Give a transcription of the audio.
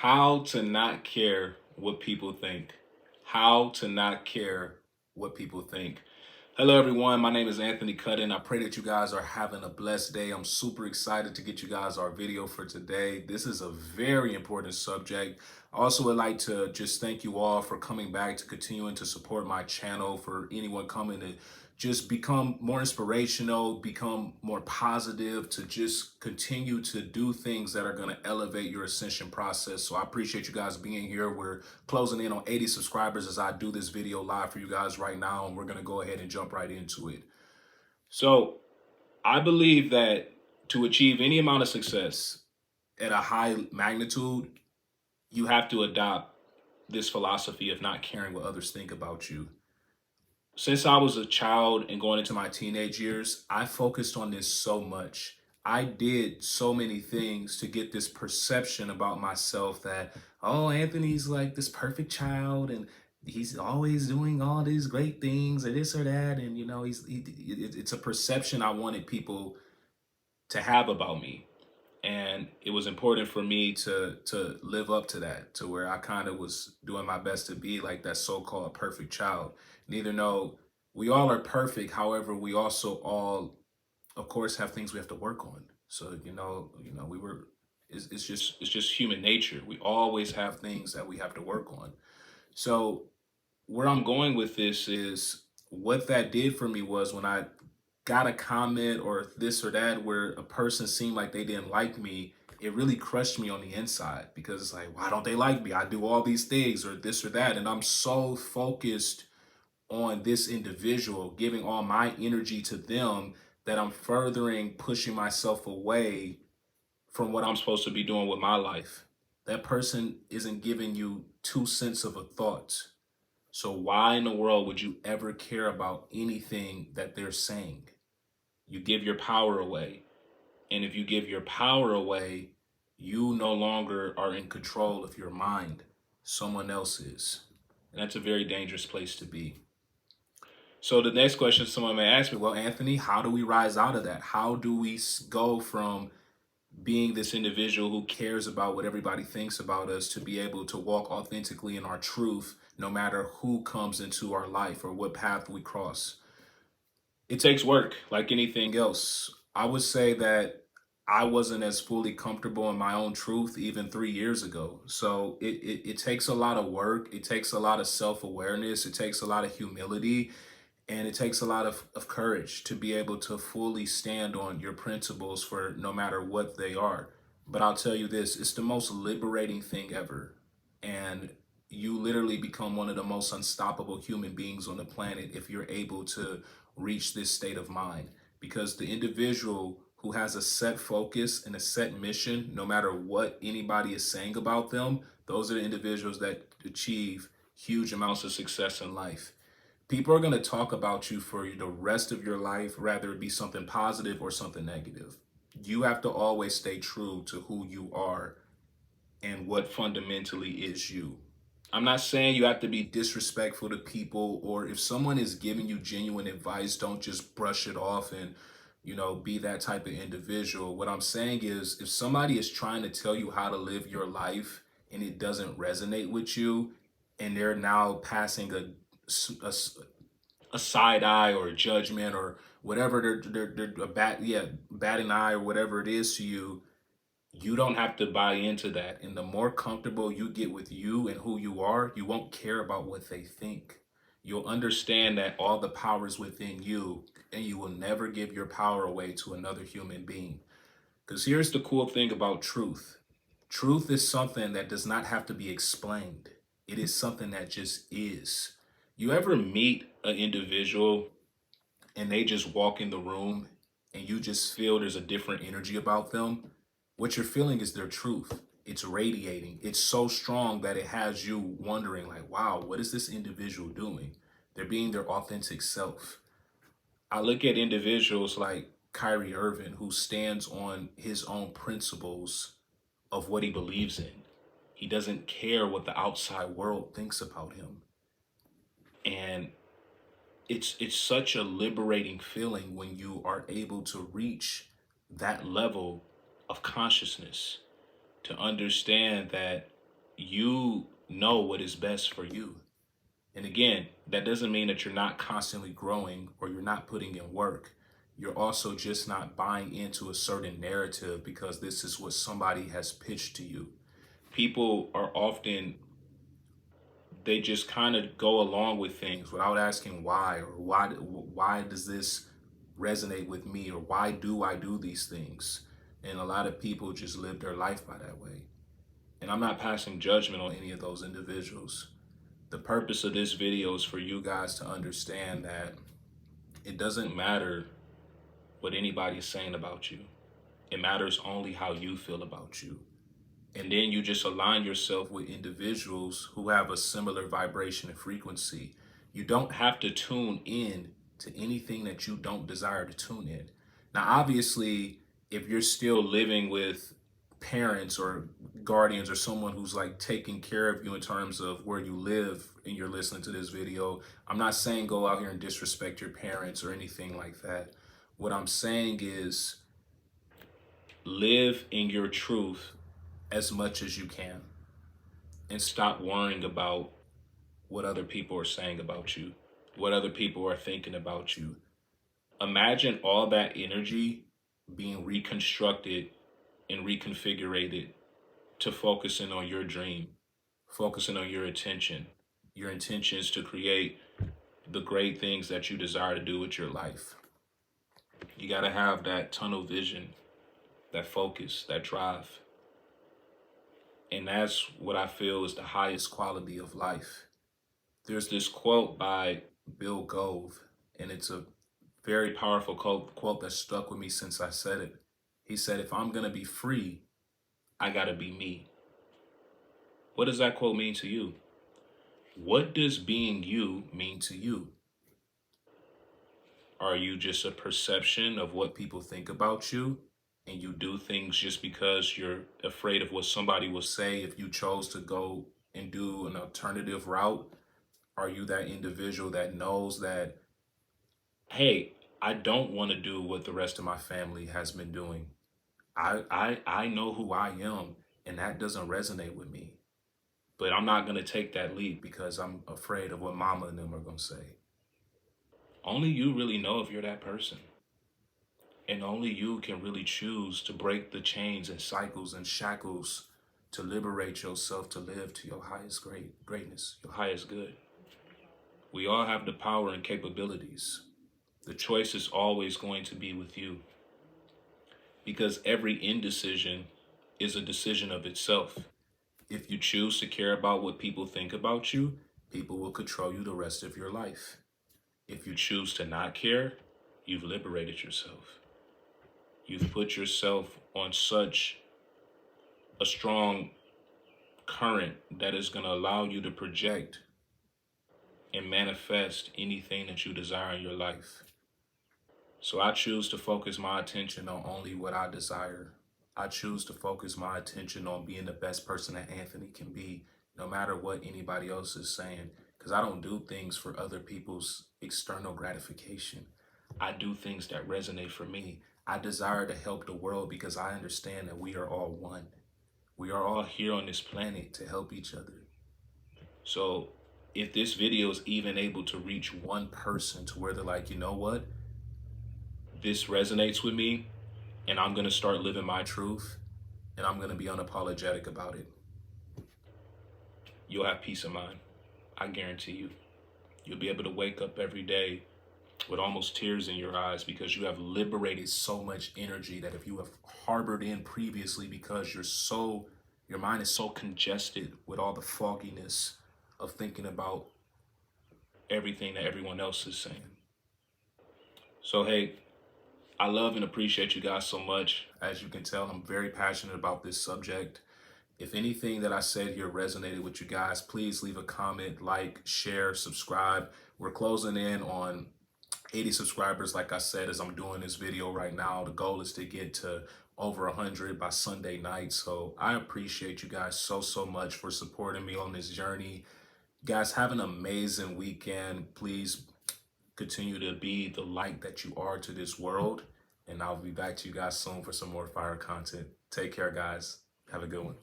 How to not care what people think. How to not care what people think. Hello, everyone. My name is Anthony Cuttin. I pray that you guys are having a blessed day. I'm super excited to get you guys our video for today. This is a very important subject. I also would like to just thank you all for coming back, to continuing to support my channel, for anyone coming to just become more inspirational, become more positive, to just continue to do things that are going to elevate your ascension process. So I appreciate you guys being here. We're closing in on 80 subscribers as I do this video live for you guys right now, and we're going to go ahead and jump right into it. So I believe that to achieve any amount of success at a high magnitude, you have to adopt this philosophy of not caring what others think about you. Since I was a child and going into my teenage years, I focused on this so much. I did so many things to get this perception about myself that, oh, Anthony's like this perfect child and he's always doing all these great things or this or that. And, you know, it's a perception I wanted people to have about me. And it was important for me to live up to that, to where I kind of was doing my best to be like that so-called perfect child. Neither know we all are perfect. However, we also all, of course, have things we have to work on. So we were. It's just human nature. We always have things that we have to work on. So where I'm going with this is what that did for me was when I got a comment or this or that where a person seemed like they didn't like me, it really crushed me on the inside because it's like, why don't they like me? I do all these things or this or that. And I'm so focused on this individual, giving all my energy to them, that I'm furthering pushing myself away from what I'm supposed to be doing with my life. That person isn't giving you 2 cents of a thought. So why in the world would you ever care about anything that they're saying? You give your power away. And if you give your power away, you no longer are in control of your mind. Someone else is. And that's a very dangerous place to be. So the next question someone may ask me, well, Anthony, how do we rise out of that? How do we go from being this individual who cares about what everybody thinks about us to be able to walk authentically in our truth, no matter who comes into our life or what path we cross? It takes work like anything else. I would say that I wasn't as fully comfortable in my own truth even 3 years ago. So it takes a lot of work. It takes a lot of self-awareness. It takes a lot of humility. And it takes a lot of courage to be able to fully stand on your principles for no matter what they are. But I'll tell you this, it's the most liberating thing ever. And you literally become one of the most unstoppable human beings on the planet if you're able to reach this state of mind. Because the individual who has a set focus and a set mission, no matter what anybody is saying about them, those are the individuals that achieve huge amounts of success in life. People are going to talk about you for the rest of your life, rather it be something positive or something negative. You have to always stay true to who you are and what fundamentally is you. I'm not saying you have to be disrespectful to people, or if someone is giving you genuine advice, don't just brush it off and, be that type of individual. What I'm saying is, if somebody is trying to tell you how to live your life and it doesn't resonate with you, and they're now passing a, a side eye or a judgment or whatever they're a batting eye or whatever it is to you, you don't have to buy into that. And the more comfortable you get with you and who you are, you won't care about what they think. You'll understand that all the power is within you, and you will never give your power away to another human being. Because here's the cool thing about truth. Truth is something that does not have to be explained. It is something that just is. You ever meet an individual and they just walk in the room and you just feel there's a different energy about them? What you're feeling is their truth. It's radiating. It's so strong that it has you wondering, like, wow, what is this individual doing? They're being their authentic self. I look at individuals like Kyrie Irving, who stands on his own principles of what he believes in. He doesn't care what the outside world thinks about him. And it's such a liberating feeling when you are able to reach that level of consciousness, to understand that you know what is best for you. And again, that doesn't mean that you're not constantly growing or you're not putting in work. You're also just not buying into a certain narrative because this is what somebody has pitched to you. People are often, they just kind of go along with things without asking why, or why does this resonate with me, or why do I do these things? And a lot of people just live their life by that way. And I'm not passing judgment on any of those individuals. The purpose of this video is for you guys to understand that it doesn't matter what anybody is saying about you. It matters only how you feel about you. And then you just align yourself with individuals who have a similar vibration and frequency. You don't have to tune in to anything that you don't desire to tune in. Now, obviously, if you're still living with parents or guardians or someone who's like taking care of you in terms of where you live and you're listening to this video, I'm not saying go out here and disrespect your parents or anything like that. What I'm saying is live in your truth as much as you can and stop worrying about what other people are saying about you, what other people are thinking about you. Imagine all that energy being reconstructed and reconfigured to focusing on your dream, focusing on your attention. Your intention is to create the great things that you desire to do with your life. You got to have that tunnel vision, that focus, that drive. And that's what I feel is the highest quality of life. There's this quote by Bill Gove, and it's a very powerful quote that stuck with me since I said it. He said, if I'm going to be free, I got to be me. What does that quote mean to you? What does being you mean to you? Are you just a perception of what people think about you? And you do things just because you're afraid of what somebody will say if you chose to go and do an alternative route? Are you that individual that knows that, hey, I don't want to do what the rest of my family has been doing? I know who I am, and that doesn't resonate with me. But I'm not going to take that leap because I'm afraid of what mama and them are going to say. Only you really know if you're that person. And only you can really choose to break the chains and cycles and shackles to liberate yourself to live to your highest greatness, your highest good. We all have the power and capabilities. The choice is always going to be with you, because every indecision is a decision of itself. If you choose to care about what people think about you, people will control you the rest of your life. If you choose to not care, you've liberated yourself. You've put yourself on such a strong current that is going to allow you to project and manifest anything that you desire in your life. So I choose to focus my attention on only what I desire. I choose to focus my attention on being the best person that Anthony can be, no matter what anybody else is saying. Because I don't do things for other people's external gratification. I do things that resonate for me. I desire to help the world because I understand that we are all one. We are all here on this planet to help each other. So if this video is even able to reach one person to where they're like, you know what? This resonates with me, and I'm going to start living my truth, and I'm going to be unapologetic about it. You'll have peace of mind. I guarantee you. You'll be able to wake up every day with almost tears in your eyes because you have liberated so much energy that if you have harbored in previously because your mind is so congested with all the fogginess of thinking about everything that everyone else is saying. So, hey, I love and appreciate you guys so much. As you can tell, I'm very passionate about this subject. If anything that I said here resonated with you guys, please leave a comment, like, share, subscribe. We're closing in on 80 subscribers, like I said, as I'm doing this video right now. The goal is to get to over 100 by Sunday night. So I appreciate you guys so much for supporting me on this journey. Guys, have an amazing weekend. Please continue to be the light that you are to this world. And I'll be back to you guys soon for some more fire content. Take care, guys. Have a good one.